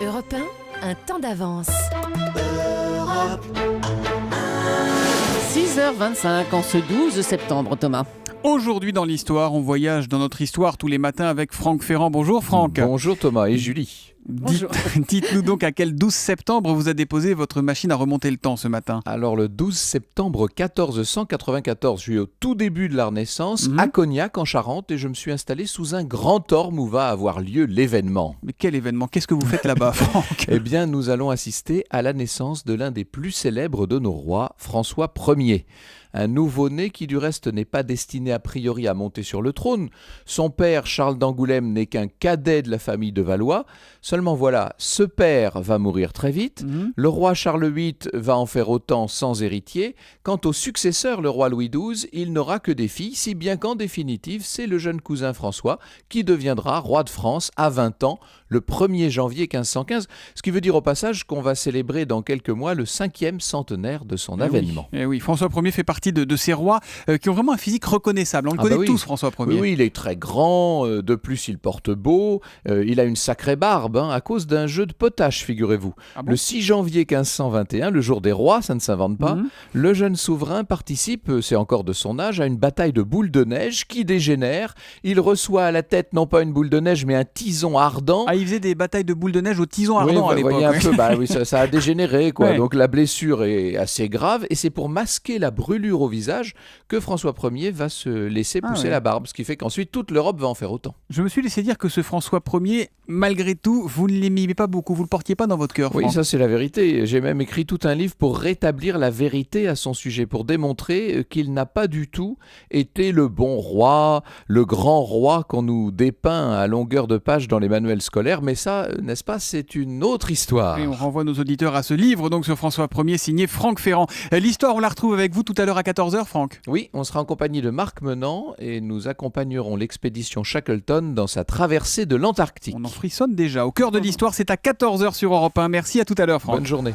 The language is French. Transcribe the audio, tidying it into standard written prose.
Europe 1, un temps d'avance. 6h25 en ce 12 septembre, Thomas. Aujourd'hui dans l'histoire, on voyage dans notre histoire tous les matins avec Franck Ferrand. Bonjour Franck. Bonjour Thomas et Julie. Dites-nous donc à quel 12 septembre vous a déposé votre machine à remonter le temps ce matin. Alors le 12 septembre 1494, je suis au tout début de la Renaissance, à Cognac en Charente, et je me suis installé sous un grand orme où va avoir lieu l'événement. Mais quel événement? Qu'est-ce que vous faites là-bas, Franck? Eh bien, nous allons assister à la naissance de l'un des plus célèbres de nos rois, François Ier. Un nouveau-né qui du reste n'est pas destiné a priori à monter sur le trône. Son père, Charles d'Angoulême, n'est qu'un cadet de la famille de Valois. Seulement voilà, ce père va mourir très vite. Le roi Charles VIII va en faire autant sans héritier. Quant au successeur, le roi Louis XII, il n'aura que des filles, si bien qu'en définitive, c'est le jeune cousin François qui deviendra roi de France à 20 ans, le 1er janvier 1515. Ce qui veut dire au passage qu'on va célébrer dans quelques mois le 5e centenaire de son avènement. Eh oui, François Ier fait partie de ces rois qui ont vraiment un physique reconnaissable. On le connaît tous, François Ier. Oui, il est très grand, de plus il porte beau, il a une sacrée barbe, à cause d'un jeu de potache, figurez-vous. Ah bon? Le 6 janvier 1521, le jour des rois, ça ne s'invente pas, le jeune souverain participe, c'est encore de son âge, à une bataille de boules de neige qui dégénère. Il reçoit à la tête non pas une boule de neige, mais un tison ardent. Ah, il faisait des batailles de boules de neige au tison ardent à l'époque. Voyez un peu, oui, ça a dégénéré, quoi. Ouais. Donc la blessure est assez grave, et c'est pour masquer la brûlure au visage que François Ier va se laisser pousser la barbe, ce qui fait qu'ensuite toute l'Europe va en faire autant. Je me suis laissé dire que ce François Ier, malgré tout, vous ne l'aimiez pas beaucoup, vous ne le portiez pas dans votre cœur. Oui, Franck. ça c'est la vérité. J'ai même écrit tout un livre pour rétablir la vérité à son sujet, pour démontrer qu'il n'a pas du tout été le bon roi, le grand roi qu'on nous dépeint à longueur de page dans les manuels scolaires. Mais ça, n'est-ce pas, c'est une autre histoire. Et on renvoie nos auditeurs à ce livre donc sur François Ier signé Franck Ferrand. L'histoire, on la retrouve avec vous tout à l'heure à 14h, Franck. Oui, on sera en compagnie de Marc Menant et nous accompagnerons l'expédition Shackleton dans sa traversée de l'Antarctique. On en frissonne déjà. Au cœur de l'histoire, c'est à 14h sur Europe 1. Merci, à tout à l'heure, Franck. Bonne journée.